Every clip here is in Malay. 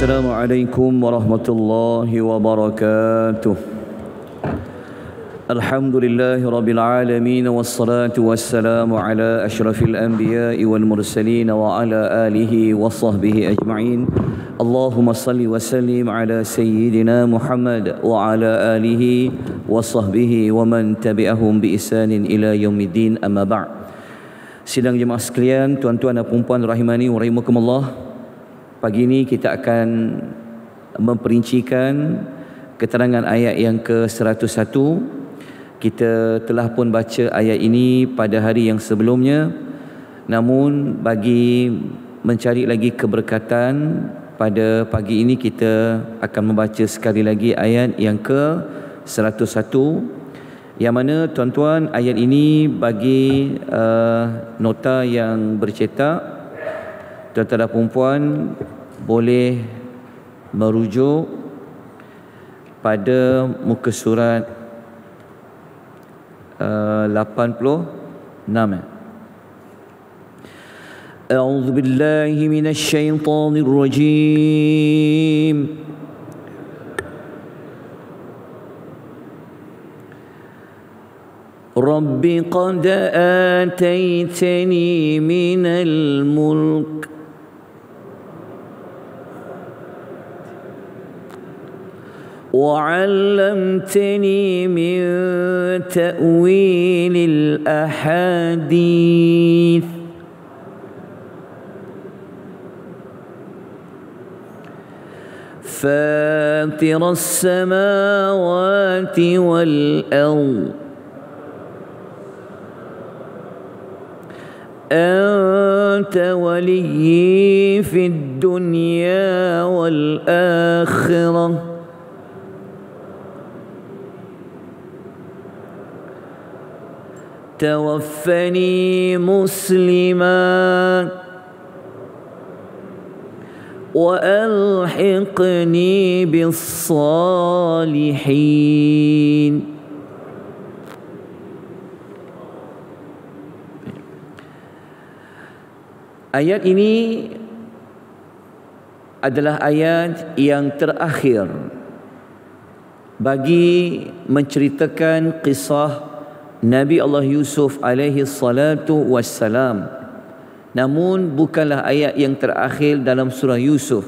Assalamualaikum warahmatullahi wabarakatuh. Alhamdulillahi rabbil alamin, wassalatu wassalamu ala asyrafil anbiya'i wal mursalin wa ala alihi wa sahbihi ajma'in. Allahumma salli wa sallim ala sayyidina Muhammad wa ala alihi wa sahbihi wa man tabi'ahum bi ihsanin ila yaumiddin, amma ba'd. Sidang jemaah sekalian, tuan-tuan dan puan-puan rahimani wa rahimakumullah. Pagi ini kita akan memperincikan keterangan ayat yang ke-101. Kita telah pun baca ayat ini pada hari yang sebelumnya. Namun bagi mencari lagi keberkatan, pada pagi ini kita akan membaca sekali lagi ayat yang ke-101, yang mana tuan-tuan, ayat ini bagi nota yang bercetak, tuan-tuan dan puan-puan boleh merujuk pada muka surat 86. A'udzu billahi minasy syaithanir rajim. Rabbi qad ataitani minal mulk وعلمتني من تأويل الأحاديث فاطر السماوات والأرض أنت ولي في الدنيا والآخرة توفني مسلما وألحقني بالصالحين. Ayat ini adalah ayat yang terakhir bagi menceritakan kisah Nabi Allah Yusuf alaihi salatu wassalam. Namun bukanlah ayat yang terakhir dalam surah Yusuf,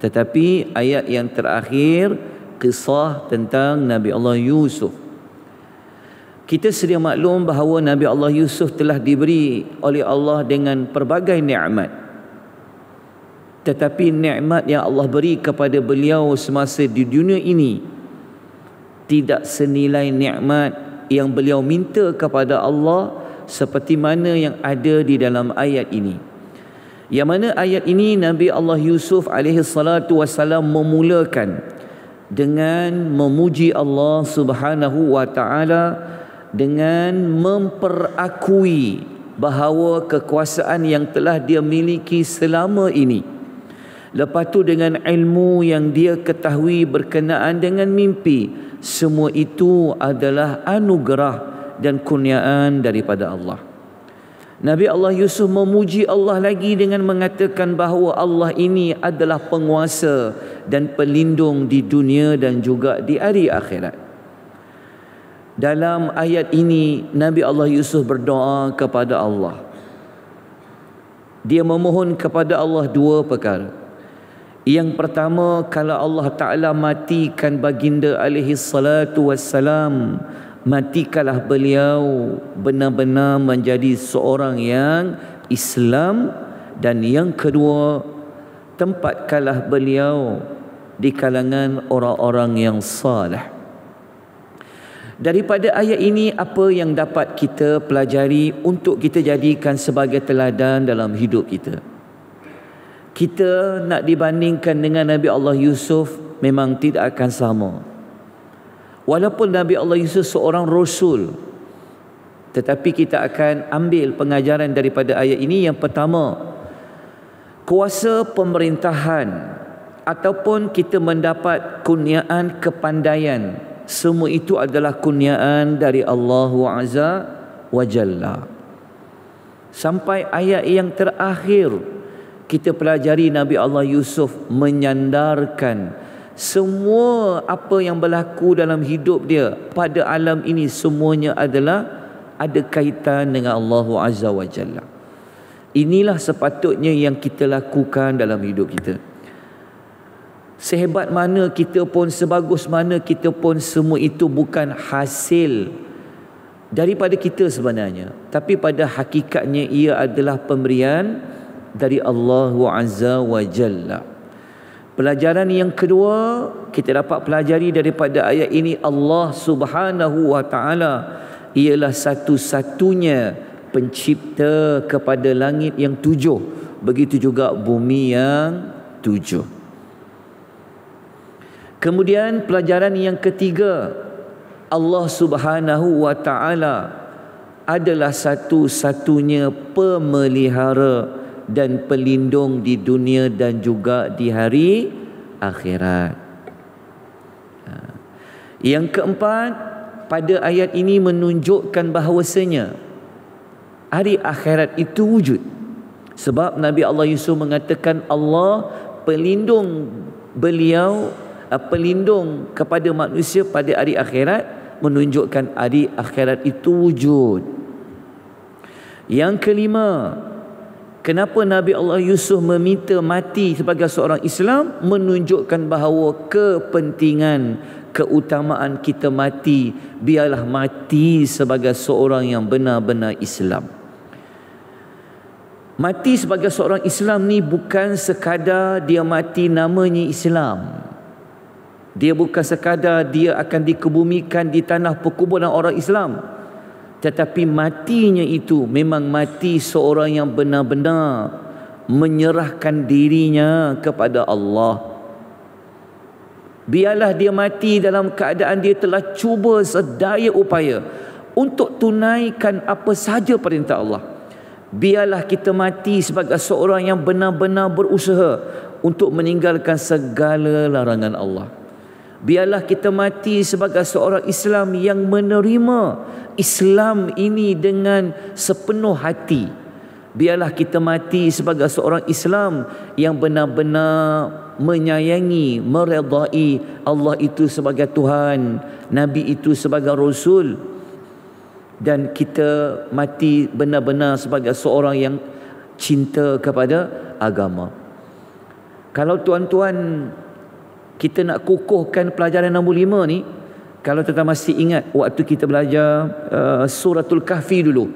tetapi ayat yang terakhir kisah tentang Nabi Allah Yusuf. Kita sedia maklum bahawa Nabi Allah Yusuf telah diberi oleh Allah dengan pelbagai nikmat. Tetapi nikmat yang Allah beri kepada beliau semasa di dunia ini tidak senilai nikmat yang beliau minta kepada Allah, seperti mana yang ada di dalam ayat ini. Yang mana ayat ini Nabi Allah Yusuf alaihi salatu wassalam memulakan dengan memuji Allah Subhanahu wa taala, dengan memperakui bahawa kekuasaan yang telah dia miliki selama ini, lepas tu dengan ilmu yang dia ketahui berkenaan dengan mimpi, semua itu adalah anugerah dan kurniaan daripada Allah. Nabi Allah Yusuf memuji Allah lagi dengan mengatakan bahawa Allah ini adalah penguasa dan pelindung di dunia dan juga di hari akhirat. Dalam ayat ini Nabi Allah Yusuf berdoa kepada Allah. Dia memohon kepada Allah dua perkara. Yang pertama, kalau Allah Ta'ala matikan baginda alaihi salatu wassalam, matikalah beliau benar-benar menjadi seorang yang Islam. Dan yang kedua, tempatkanlah beliau di kalangan orang-orang yang salih. Daripada ayat ini, apa yang dapat kita pelajari untuk kita jadikan sebagai teladan dalam hidup kita? Kita nak dibandingkan dengan Nabi Allah Yusuf memang tidak akan sama. Walaupun Nabi Allah Yusuf seorang Rasul, tetapi kita akan ambil pengajaran daripada ayat ini. Yang pertama, kuasa pemerintahan ataupun kita mendapat kurniaan kepandaian, semua itu adalah kurniaan dari Allah Azza wa Jalla. Sampai ayat yang terakhir kita pelajari Nabi Allah Yusuf menyandarkan semua apa yang berlaku dalam hidup dia pada alam ini semuanya adalah ada kaitan dengan Allah Azza wa Jalla. Inilah sepatutnya yang kita lakukan dalam hidup kita. Sehebat mana kita pun, sebagus mana kita pun, semua itu bukan hasil daripada kita sebenarnya, tapi pada hakikatnya ia adalah pemberian dari Allah Azza wa Jalla. Pelajaran yang kedua kita dapat pelajari daripada ayat ini, Allah Subhanahu wa Ta'ala ialah satu-satunya pencipta kepada langit yang 7, begitu juga bumi yang 7. Kemudian pelajaran yang ketiga, Allah Subhanahu wa Ta'ala adalah satu-satunya pemelihara dan pelindung di dunia dan juga di hari akhirat. Yang keempat, pada ayat ini menunjukkan bahawasanya hari akhirat itu wujud. Sebab Nabi Allah Yusuf mengatakan Allah pelindung beliau, pelindung kepada manusia pada hari akhirat, menunjukkan hari akhirat itu wujud. Yang kelima, kenapa Nabi Allah Yusuf meminta mati sebagai seorang Islam, menunjukkan bahawa kepentingan, keutamaan kita mati, biarlah mati sebagai seorang yang benar-benar Islam. Mati sebagai seorang Islam ni bukan sekadar dia mati namanya Islam. Dia bukan sekadar dia akan dikebumikan di tanah perkuburan orang Islam, tetapi matinya itu memang mati seorang yang benar-benar menyerahkan dirinya kepada Allah. Biarlah dia mati dalam keadaan dia telah cuba sedaya upaya untuk tunaikan apa sahaja perintah Allah. Biarlah kita mati sebagai seorang yang benar-benar berusaha untuk meninggalkan segala larangan Allah. Biarlah kita mati sebagai seorang Islam yang menerima Islam ini dengan sepenuh hati. Biarlah kita mati sebagai seorang Islam yang benar-benar menyayangi, meredai Allah itu sebagai Tuhan, Nabi itu sebagai Rasul, dan kita mati benar-benar sebagai seorang yang cinta kepada agama. Kalau tuan-tuan kita nak kukuhkan pelajaran nombor 5 ni, kalau tuan-tuan masih ingat waktu kita belajar suratul Kahfi dulu,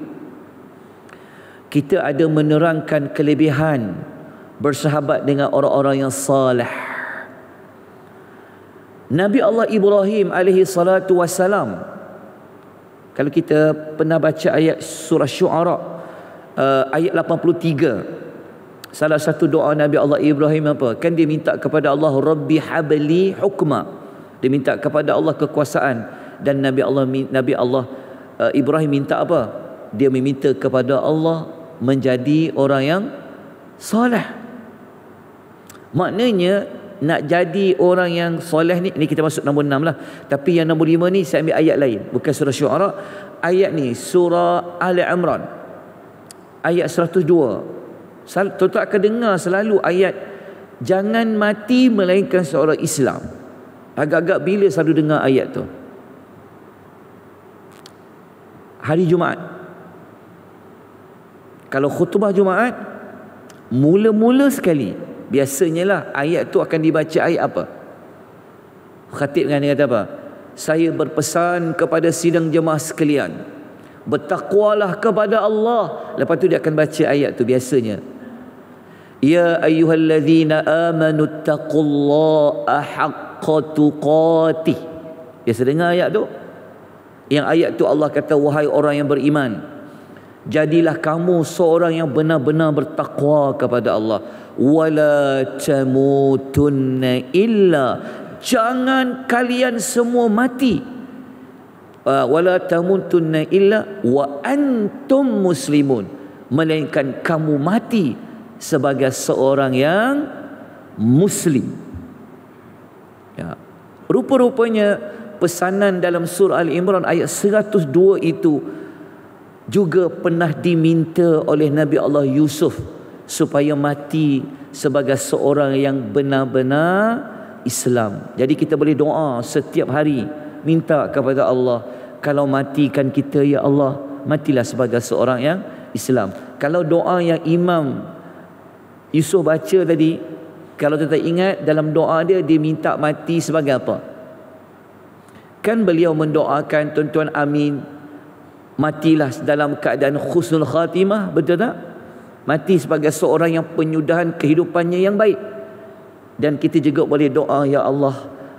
kita ada menerangkan kelebihan bersahabat dengan orang-orang yang salih. Nabi Allah Ibrahim alaihi salatu wassalam, kalau kita pernah baca ayat surah Syu'ara ayat 83, salah satu doa Nabi Allah Ibrahim apa? Kan dia minta kepada Allah, Rabbi habli hukma. Dia minta kepada Allah kekuasaan. Dan Nabi Allah Ibrahim minta apa? Dia meminta kepada Allah menjadi orang yang soleh. Maknanya nak jadi orang yang soleh ni kita masuk nombor 6 lah. Tapi yang nombor 5 ni saya ambil ayat lain, bukan surah Syu'ara. Ayat ni surah Ali Imran ayat 102. Tuan-tuan akan dengar selalu ayat jangan mati melainkan seorang Islam. Agak-agak bila selalu dengar ayat tu? Hari Jumaat. Kalau khutbah Jumaat, mula-mula sekali biasanya lah ayat tu akan dibaca ayat apa? Khatib kan dia kata apa? Saya berpesan kepada sidang jemaah sekalian, bertakwalah kepada Allah. Lepas tu dia akan baca ayat tu biasanya. Ya ayyuhallazina amanu taqullaha haqqa tuqatih. Biasa dengar ayat tu? Yang ayat tu Allah kata, wahai orang yang beriman, jadilah kamu seorang yang benar-benar bertakwa kepada Allah. Wala tamutunna illa, jangan kalian semua mati. Wala tamutunna illa wa antum muslimun, melainkan kamu mati sebagai seorang yang Muslim. Ya. Rupa-rupanya pesanan dalam surah Al-Imran ayat 102 itu juga pernah diminta oleh Nabi Allah Yusuf supaya mati sebagai seorang yang benar-benar Islam. Jadi kita boleh doa setiap hari, minta kepada Allah, kalau matikan kita ya Allah, matilah sebagai seorang yang Islam. Kalau doa yang Imam Yusuf baca tadi, kalau kita ingat dalam doa dia, dia minta mati sebagai apa? Kan beliau mendoakan, tuan-tuan amin, matilah dalam keadaan husnul khatimah, betul tak? Mati sebagai seorang yang penyudahan kehidupannya yang baik. Dan kita juga boleh doa, ya Allah,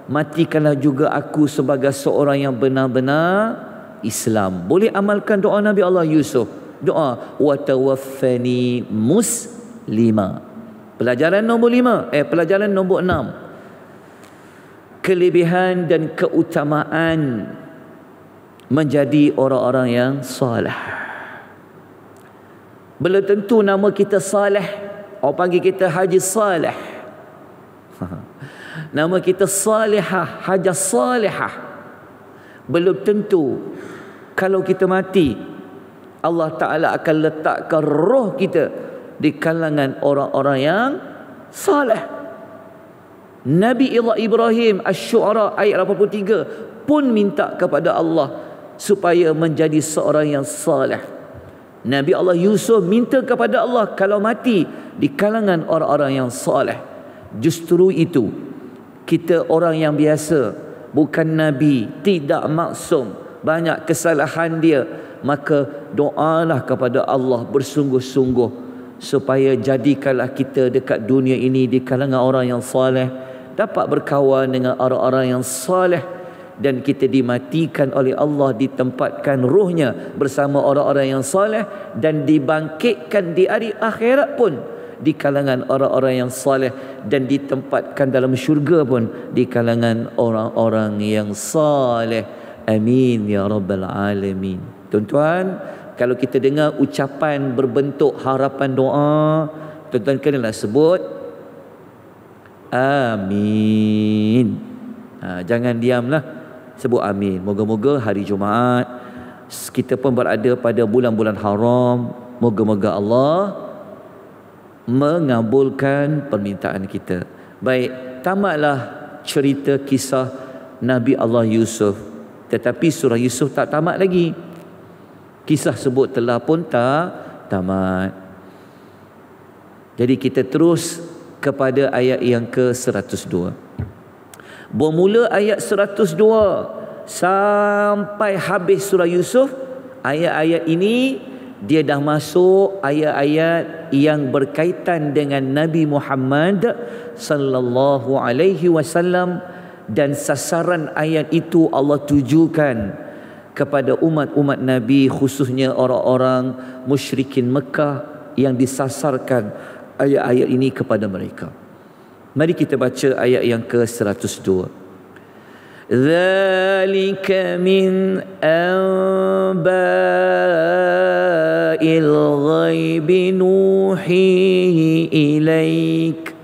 matikanlah juga aku sebagai seorang yang benar-benar Islam. Boleh amalkan doa Nabi Allah Yusuf. Doa wa tawaffani muslima. Pelajaran nombor 5, pelajaran nombor 6. Kelebihan dan keutamaan menjadi orang-orang yang saleh. Belum tentu nama kita Saleh, orang panggil kita Haji Saleh. Nama kita Salihah, Hajah Salihah. Belum tentu kalau kita mati, Allah Ta'ala akan letakkan roh kita di kalangan orang-orang yang saleh. Nabi Ibrahim Asy-Syu'ara ayat 83 pun minta kepada Allah supaya menjadi seorang yang saleh. Nabi Allah Yusuf minta kepada Allah kalau mati di kalangan orang-orang yang saleh. Justru itu, kita orang yang biasa, bukan Nabi, tidak maksum, banyak kesalahan dia, maka doalah kepada Allah bersungguh-sungguh supaya jadikanlah kita dekat dunia ini di kalangan orang yang saleh, dapat berkawan dengan orang-orang yang saleh, dan kita dimatikan oleh Allah, ditempatkan ruhnya bersama orang-orang yang saleh, dan dibangkitkan di hari akhirat pun di kalangan orang-orang yang saleh, dan ditempatkan dalam syurga pun di kalangan orang-orang yang saleh. Amin ya rabbal alamin. Tuan-tuan, kalau kita dengar ucapan berbentuk harapan doa, tuan-tuan kenalah sebut amin. Jangan diamlah, sebut amin. Moga-moga hari Jumaat kita pun berada pada bulan-bulan haram. Moga-moga Allah mengabulkan permintaan kita. Baik, tamatlah cerita kisah Nabi Allah Yusuf. Tetapi surah Yusuf tak tamat lagi. Kisah sebut telah pun tak tamat. Jadi kita terus kepada ayat yang ke-102. Bermula ayat 102 sampai habis surah Yusuf, ayat-ayat ini dia dah masuk ayat-ayat yang berkaitan dengan Nabi Muhammad sallallahu alaihi wasallam, dan sasaran ayat itu Allah tujukan kepada umat-umat Nabi, khususnya orang-orang musyrikin Mekah yang disasarkan ayat-ayat ini kepada mereka. Mari kita baca ayat yang ke-102. Dzalika min anba'il ghaibi nuhihi ilaik.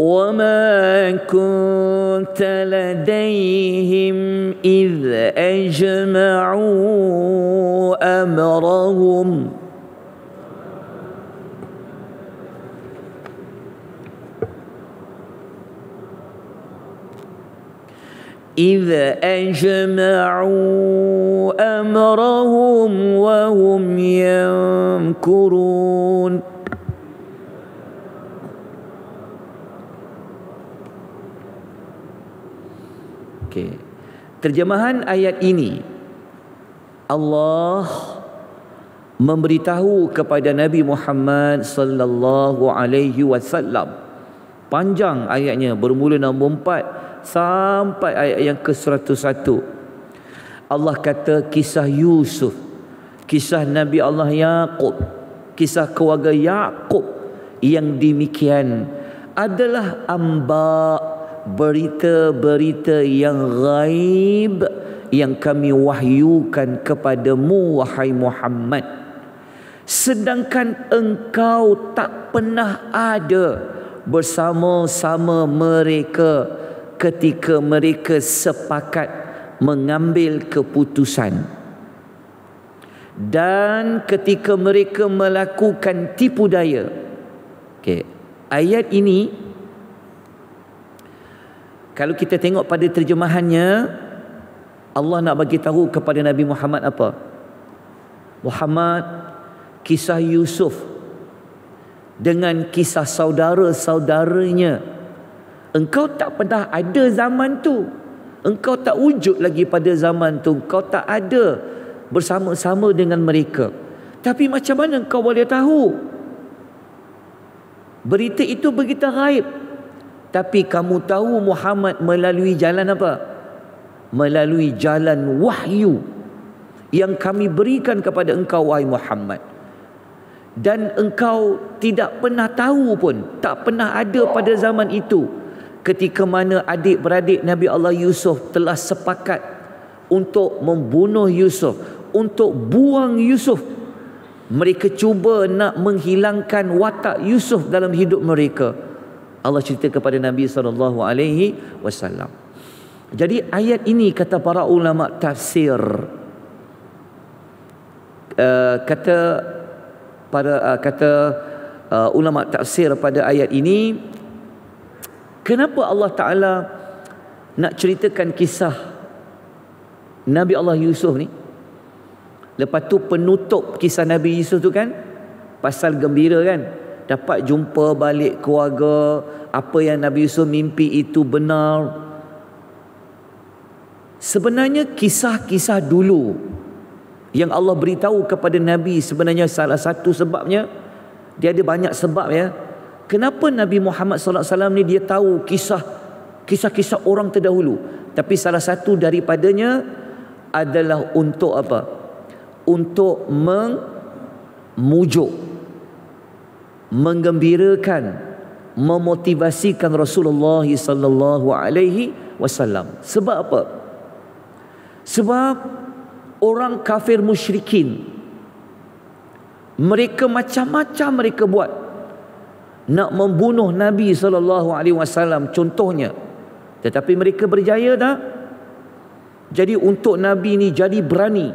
وَمَا كُنْتَ لَدَيْهِمْ إِذْ أَجْمَعُوا أَمْرَهُمْ وَهُمْ يَمْكُرُونَ. Okay. Terjemahan ayat ini, Allah memberitahu kepada Nabi Muhammad sallallahu alaihi wasallam. Panjang ayatnya, bermula nombor 4 sampai ayat yang ke-101. Allah kata kisah Yusuf, kisah Nabi Allah Yaqub, kisah keluarga Yaqub yang demikian adalah berita-berita yang ghaib yang kami wahyukan kepadamu wahai Muhammad, sedangkan engkau tak pernah ada bersama-sama mereka ketika mereka sepakat mengambil keputusan. Dan ketika mereka melakukan tipu daya. Okey, ayat ini kalau kita tengok pada terjemahannya, Allah nak bagi tahu kepada Nabi Muhammad apa? Muhammad, kisah Yusuf dengan kisah saudara-saudaranya, engkau tak pernah ada zaman tu. Engkau tak wujud lagi pada zaman tu. Engkau tak ada bersama-sama dengan mereka. Tapi macam mana engkau boleh tahu? Berita itu begitu gaib. Tapi kamu tahu Muhammad melalui jalan apa? Melalui jalan wahyu yang kami berikan kepada engkau, wahai Muhammad. Dan engkau tidak pernah tahu pun, tak pernah ada pada zaman itu, ketika mana adik-beradik Nabi Allah Yusuf telah sepakat untuk membunuh Yusuf, untuk buang Yusuf. Mereka cuba nak menghilangkan watak Yusuf dalam hidup mereka. Allah cerita kepada Nabi SAW. Jadi ayat ini kata para ulama tafsir, kata ulama tafsir pada ayat ini, kenapa Allah Ta'ala nak ceritakan kisah Nabi Allah Yusuf ni? Lepas tu penutup kisah Nabi Yusuf tu kan pasal gembira kan, dapat jumpa balik keluarga, apa yang Nabi Yusuf mimpi itu benar. Sebenarnya kisah-kisah dulu yang Allah beritahu kepada Nabi, sebenarnya salah satu sebabnya, dia ada banyak sebab ya, kenapa Nabi Muhammad SAW ni dia tahu kisah-kisah orang terdahulu. Tapi salah satu daripadanya adalah untuk apa? Untuk memujuk, menggembirakan, memotivasikan Rasulullah SAW. Sebab apa? Sebab orang kafir musyrikin, mereka macam-macam mereka buat nak membunuh Nabi SAW contohnya, tetapi mereka berjaya tak? Jadi untuk Nabi ni jadi berani,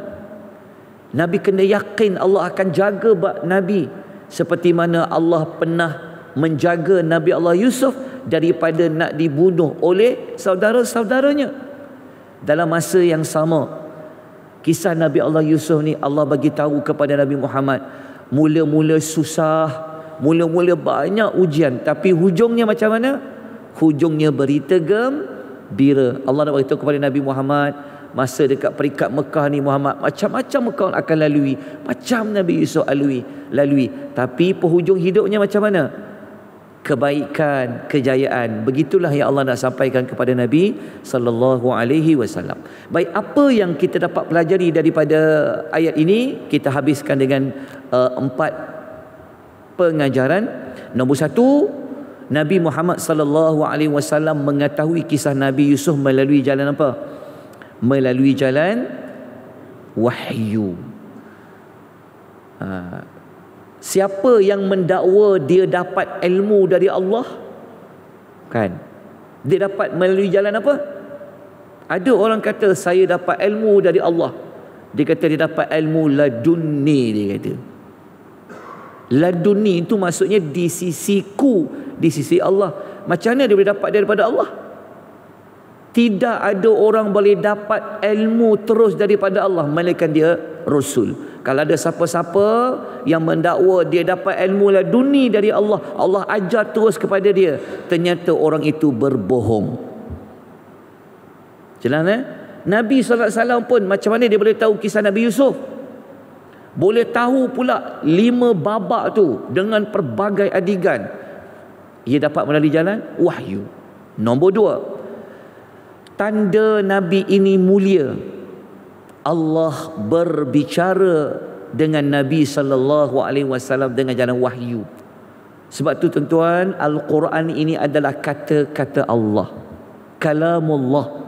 Nabi kena yakin Allah akan jaga Nabi seperti mana Allah pernah menjaga Nabi Allah Yusuf daripada nak dibunuh oleh saudara-saudaranya. Dalam masa yang sama, kisah Nabi Allah Yusuf ni Allah bagi tahu kepada Nabi Muhammad, mula-mula susah, mula-mula banyak ujian, tapi hujungnya macam mana? Hujungnya berita gembira. Allah nak beritahu kepada Nabi Muhammad, masa dekat peringkat Mekah ni Muhammad, macam-macam kau akan lalui, macam Nabi Yusuf lalui. Tapi penghujung hidupnya macam mana? Kebaikan, kejayaan. Begitulah yang Allah nak sampaikan kepada Nabi SAW. Baik, apa yang kita dapat pelajari daripada ayat ini? Kita habiskan dengan 4 pengajaran. Nombor 1, Nabi Muhammad SAW mengetahui kisah Nabi Yusuf melalui jalan apa? Melalui jalan wahyu. Siapa yang mendakwa dia dapat ilmu dari Allah? Kan? Dia dapat melalui jalan apa? Ada orang kata saya dapat ilmu dari Allah. Dia kata dia dapat ilmu ladunni, dia kata. Ladunni itu maksudnya di sisiku, di sisi Allah. Macam mana dia boleh dapat daripada Allah? Tidak ada orang boleh dapat ilmu terus daripada Allah melainkan dia Rasul. Kalau ada siapa-siapa yang mendakwa dia dapat ilmu laduni dari Allah, Allah ajar terus kepada dia, ternyata orang itu berbohong. Jelas Nabi SAW pun macam mana dia boleh tahu kisah Nabi Yusuf? Boleh tahu pula 5 babak tu dengan pelbagai adegan. Ia dapat melalui jalan wahyu. Nombor 2, tanda Nabi ini mulia. Allah berbicara dengan Nabi SAW dengan jalan wahyu. Sebab tu tuan-tuan, Al-Quran ini adalah kata-kata Allah, kalamullah.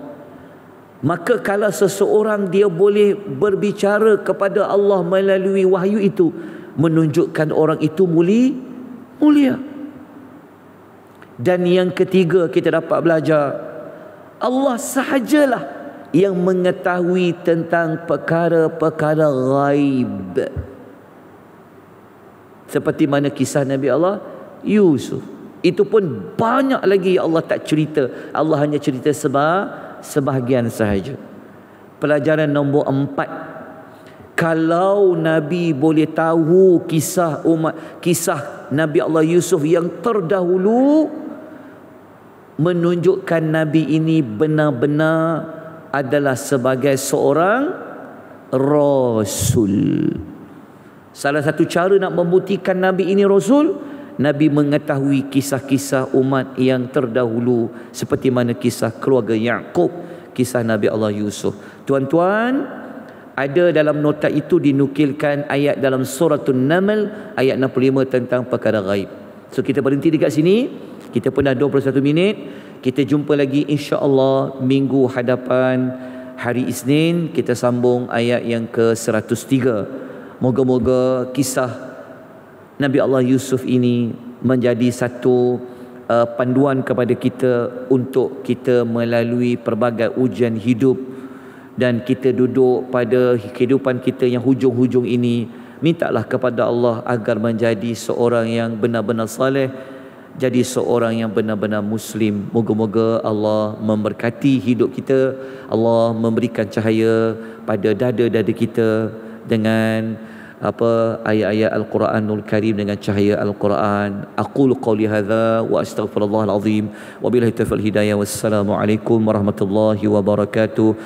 Maka kalau seseorang dia boleh berbicara kepada Allah melalui wahyu itu, menunjukkan orang itu mulia. Dan yang ketiga kita dapat belajar, Allah sahajalah yang mengetahui tentang perkara-perkara ghaib. Seperti mana kisah Nabi Allah Yusuf. Itu pun banyak lagi Allah tak cerita. Allah hanya cerita sebahagian sahaja. Pelajaran nombor 4. Kalau Nabi boleh tahu kisah Nabi Allah Yusuf yang terdahulu, menunjukkan Nabi ini benar-benar adalah sebagai seorang Rasul. Salah satu cara nak membuktikan Nabi ini Rasul, Nabi mengetahui kisah-kisah umat yang terdahulu, seperti mana kisah keluarga Yaqub, kisah Nabi Allah Yusuf. Tuan-tuan, ada dalam nota itu dinukilkan ayat dalam suratul Naml ayat 65 tentang perkara ghaib. So kita berhenti dekat sini. Kita pun dah 21 minit. Kita jumpa lagi insya-Allah minggu hadapan, hari Isnin kita sambung ayat yang ke-103. Moga-moga kisah Nabi Allah Yusuf ini menjadi satu panduan kepada kita untuk kita melalui pelbagai ujian hidup, dan kita duduk pada kehidupan kita yang hujung-hujung ini, mintalah kepada Allah agar menjadi seorang yang benar-benar saleh, jadi seorang yang benar-benar Muslim. Moga-moga Allah memberkati hidup kita, Allah memberikan cahaya pada dada-dada kita dengan ayat-ayat Al-Quranul Karim, dengan cahaya Al-Quran. Aqulu qawli hadza wa astaghfirullahal azim wa billahi taufiq wal hidayah. Wassalamualaikum warahmatullahi wabarakatuh.